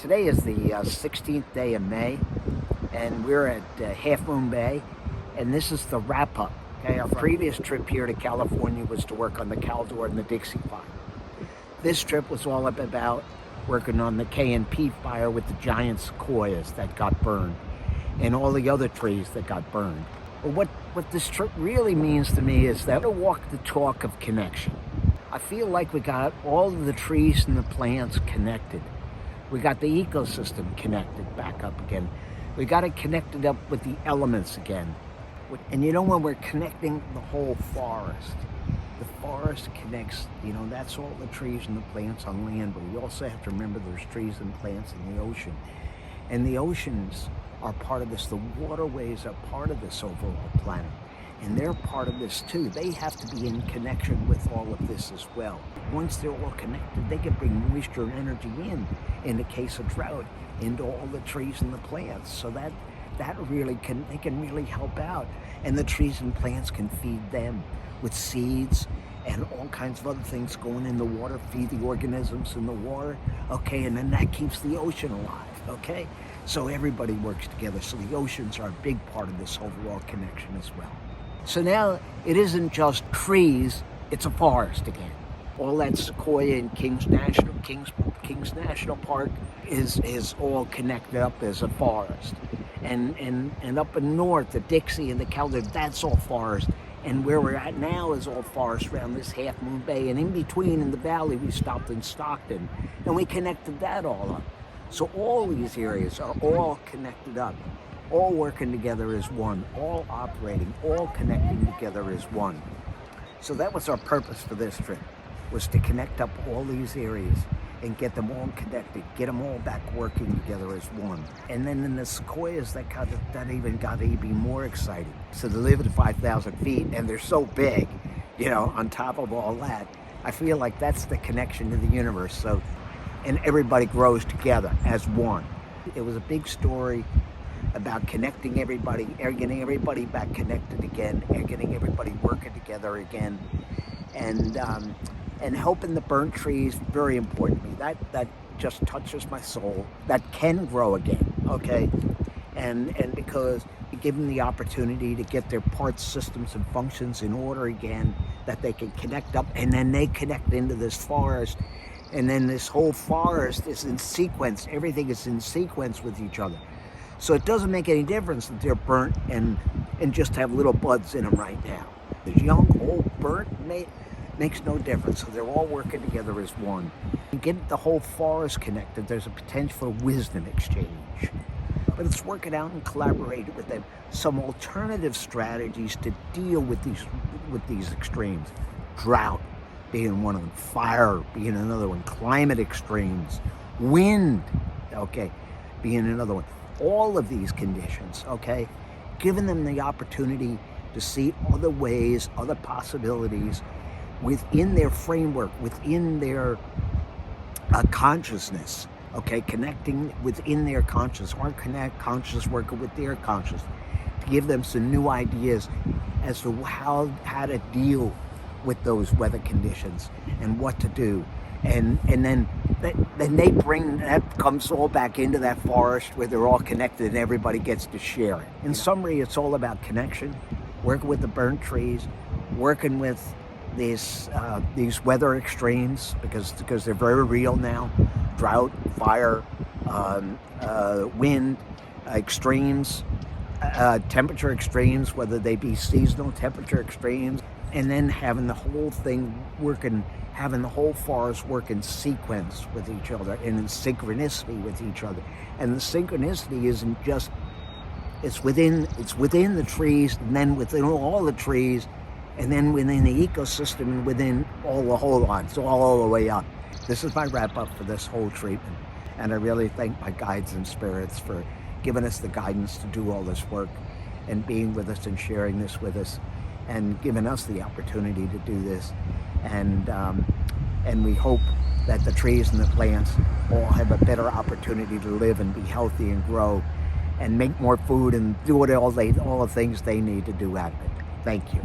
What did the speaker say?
Today is the 16th day of May, and we're at Half Moon Bay, and this is the wrap-up. Okay, our previous trip here to California was to work on the Caldor and the Dixie fire. This trip was all about working on the K&P fire with the giant sequoias that got burned, and all the other trees that got burned. But what this trip really means to me is that we walk the talk of connection. I feel like we got all of the trees and the plants connected. We got the ecosystem connected back up again. We got it connected up with the elements again. And you know, when we're connecting the whole forest, the forest connects, you know, that's all the trees and the plants on land, but we also have to remember there's trees and plants in the ocean. And the oceans are part of this. The waterways are part of this overall planet. And they're part of this too. They have to be in connection with all of this as well. Once they're all connected, they can bring moisture and energy in the case of drought, into all the trees and the plants. So that really they can really help out. And the trees and plants can feed them with seeds and all kinds of other things going in the water, feed the organisms in the water, okay? And then that keeps the ocean alive, okay? So everybody works together. So the oceans are a big part of this overall connection as well. So now it isn't just trees, it's a forest again. All that sequoia in Kings National Park is all connected up as a forest. And up in north, the Dixie and the Caldor, that's all forest. And where we're at now is all forest around this Half Moon Bay. And in between, in the valley, we stopped in Stockton, and we connected that all up. So all these areas are all connected up, all working together as one, all operating, all connecting together as one. So that was our purpose for this trip, was to connect up all these areas and get them all connected, get them all back working together as one. And then in the sequoias, that even got even more exciting. So they live at 5,000 feet, and they're so big, you know, on top of all that. I feel like that's the connection to the universe. So, and everybody grows together as one. It was a big story about connecting everybody, getting everybody back connected again, and getting everybody working together again, and helping the burnt trees. Very important to me. That just touches my soul. That can grow again, okay? And because you give them the opportunity to get their parts, systems, and functions in order again, that they can connect up, and then they connect into this forest, and then this whole forest is in sequence. Everything is in sequence with each other. So it doesn't make any difference that they're burnt and just have little buds in them right now. There's young, old, burnt, makes no difference. So they're all working together as one. And get the whole forest connected, there's a potential for wisdom exchange. But it's working out and collaborating with them. Some alternative strategies to deal with these extremes. Drought being one of them, fire being another one, climate extremes, wind, okay, being another one. All of these conditions, okay, giving them the opportunity to see other ways, other possibilities within their framework, within their consciousness, okay, connecting within their conscious, or conscious working with their conscious, to give them some new ideas as to how to deal with those weather conditions and what to do. And then they bring, that comes all back into that forest where they're all connected and everybody gets to share it. In summary, it's all about connection, working with the burnt trees, working with these weather extremes, because they're very real now. Drought, fire, wind extremes, temperature extremes, whether they be seasonal temperature extremes, and then having the whole thing working, having the whole forest work in sequence with each other and in synchronicity with each other. And the synchronicity isn't just, it's within the trees, and then within all the trees, and then within the ecosystem, and within all the whole lot. It's all the way up. This is my wrap up for this whole treatment. And I really thank my guides and spirits for giving us the guidance to do all this work and being with us and sharing this with us and giving us the opportunity to do this. And we hope that the trees and the plants all have a better opportunity to live and be healthy and grow and make more food and do all the things they need to do out of it. Thank you.